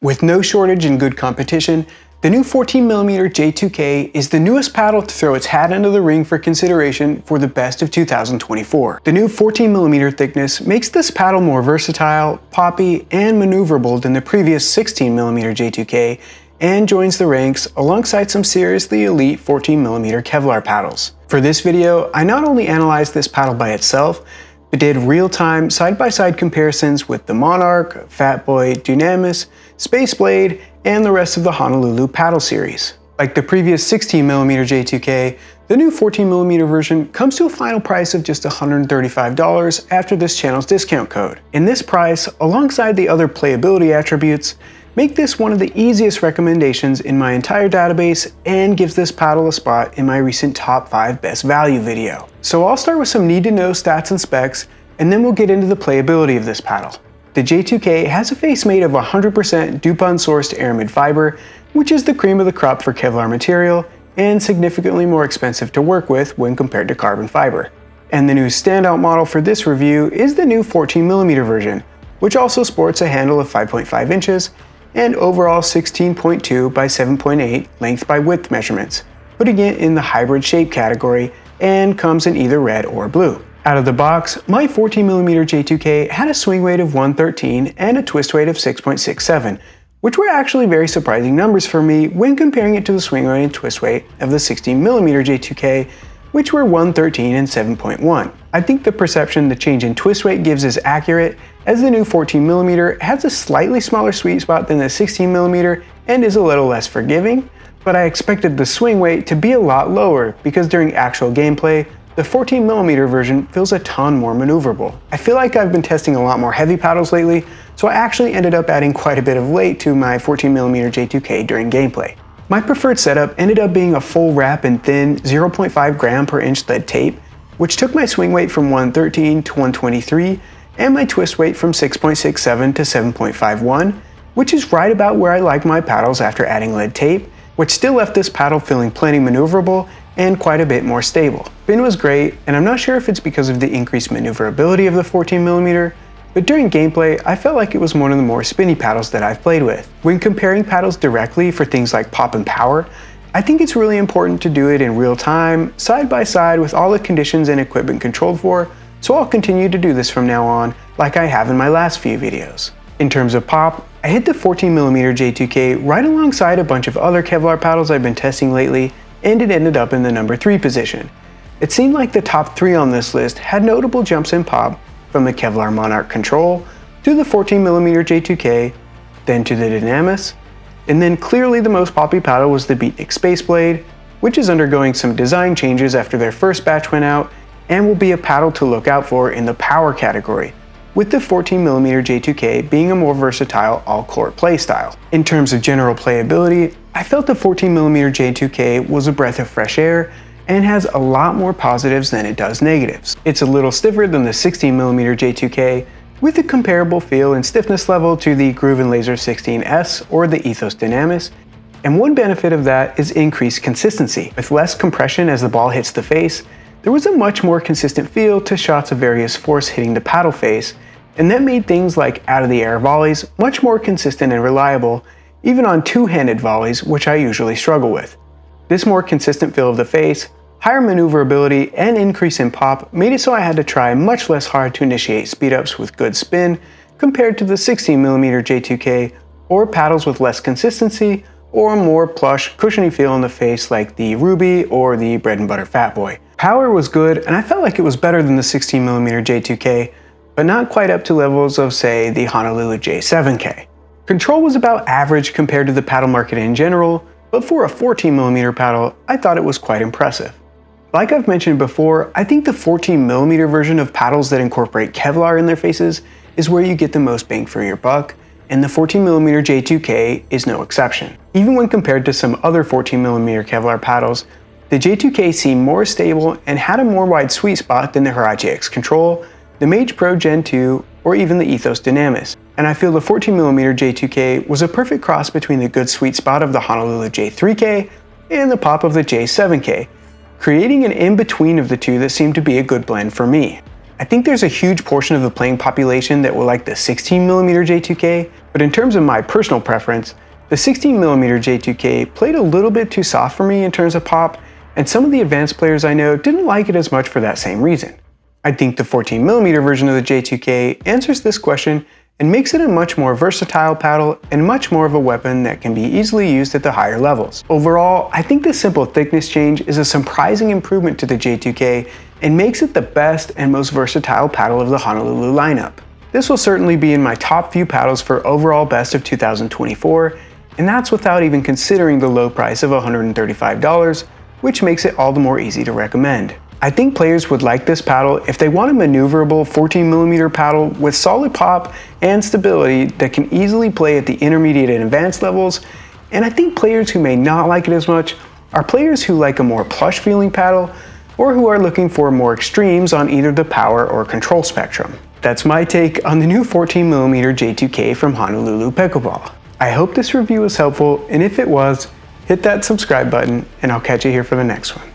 With no shortage in good competition, the new 14mm J2K is the newest paddle to throw its hat into the ring for consideration for the best of 2024. The new 14mm thickness makes this paddle more versatile, poppy, and maneuverable than the previous 16mm J2K, and joins the ranks alongside some seriously elite 14mm Kevlar paddles. For this video, I not only analyzed this paddle by itself, but did real-time side-by-side comparisons with the Monarch, Fatboy, Dunamis, Space Blade, and the rest of the Honolulu paddle series. Like the previous 16mm J2K, the new 14mm version comes to a final price of just $135 after this channel's discount code. And this price, alongside the other playability attributes, make this one of the easiest recommendations in my entire database and gives this paddle a spot in my recent top 5 best value video. So I'll start with some need-to-know stats and specs, and then we'll get into the playability of this paddle. The J2K has a face made of 100% DuPont-sourced aramid fiber, which is the cream of the crop for Kevlar material and significantly more expensive to work with when compared to carbon fiber. And the new standout model for this review is the new 14mm version, which also sports a handle of 5.5 inches and overall 16.2 by 7.8 length by width measurements, putting it in the hybrid shape category and comes in either red or blue. Out of the box, my 14mm J2K had a swing weight of 113 and a twist weight of 6.67, which were actually very surprising numbers for me when comparing it to the swing weight and twist weight of the 16mm J2K, which were 113 and 7.1. I think the perception the change in twist weight gives is accurate, as the new 14mm has a slightly smaller sweet spot than the 16mm and is a little less forgiving, but I expected the swing weight to be a lot lower because during actual gameplay, the 14mm version feels a ton more maneuverable. I feel like I've been testing a lot more heavy paddles lately, so I actually ended up adding quite a bit of weight to my 14mm J2K during gameplay. My preferred setup ended up being a full wrap and thin 0.5 gram per inch lead tape, which took my swing weight from 113 to 123 and my twist weight from 6.67 to 7.51, which is right about where I like my paddles after adding lead tape, which still left this paddle feeling plenty maneuverable and quite a bit more stable. Spin was great, and I'm not sure if it's because of the increased maneuverability of the 14mm, but during gameplay, I felt like it was one of the more spinny paddles that I've played with. When comparing paddles directly for things like pop and power, I think it's really important to do it in real time, side by side with all the conditions and equipment controlled for, so I'll continue to do this from now on, like I have in my last few videos. In terms of pop, I hit the 14mm J2K right alongside a bunch of other Kevlar paddles I've been testing lately, and it ended up in the number 3 position. It seemed like the top 3 on this list had notable jumps in pop, from the Kevlar Monarch Control, to the 14mm J2K, then to the Dunamis, and then clearly the most poppy paddle was the Beatnik Space Blade, which is undergoing some design changes after their first batch went out, and will be a paddle to look out for in the power category, with the 14mm J2K being a more versatile all-court playstyle. In terms of general playability, I felt the 14mm J2K was a breath of fresh air and has a lot more positives than it does negatives. It's a little stiffer than the 16mm J2K, with a comparable feel and stiffness level to the Groove & Laser 16S or the Ethos Dunamis, and one benefit of that is increased consistency. With less compression as the ball hits the face, there was a much more consistent feel to shots of various force hitting the paddle face, and that made things like out-of-the-air volleys much more consistent and reliable, even on two-handed volleys, which I usually struggle with. This more consistent feel of the face, higher maneuverability, and increase in pop made it so I had to try much less hard to initiate speed-ups with good spin compared to the 16mm J2K or paddles with less consistency or a more plush, cushiony feel in the face like the Ruby or the Bread and Butter Fatboy. Power was good, and I felt like it was better than the 16mm J2K, but not quite up to levels of, say, the Honolulu J7K. Control was about average compared to the paddle market in general, but for a 14mm paddle, I thought it was quite impressive. Like I've mentioned before, I think the 14mm version of paddles that incorporate Kevlar in their faces is where you get the most bang for your buck, and the 14mm J2K is no exception. Even when compared to some other 14mm Kevlar paddles, the J2K seemed more stable and had a more wide sweet spot than the Huarache X Control, the Mage Pro Gen 2, or even the Ethos Dunamis. And I feel the 14mm J2K was a perfect cross between the good sweet spot of the Honolulu J3K and the pop of the J7K, creating an in-between of the two that seemed to be a good blend for me. I think there's a huge portion of the playing population that will like the 16mm J2K, but But in terms of my personal preference, the 16mm J2K played a little bit too soft for me in terms of pop, and some of the advanced players I know didn't like it as much for that same reason. I think the 14mm version of the J2K answers this question and makes it a much more versatile paddle and much more of a weapon that can be easily used at the higher levels. Overall, I think this simple thickness change is a surprising improvement to the J2K and makes it the best and most versatile paddle of the Honolulu lineup. This will certainly be in my top few paddles for overall best of 2024, and that's without even considering the low price of $135, which makes it all the more easy to recommend. I think players would like this paddle if they want a maneuverable 14mm paddle with solid pop and stability that can easily play at the intermediate and advanced levels, and I think players who may not like it as much are players who like a more plush feeling paddle or who are looking for more extremes on either the power or control spectrum. That's my take on the new 14mm J2K from Honolulu Pickleball. I hope this review was helpful, and if it was, hit that subscribe button and I'll catch you here for the next one.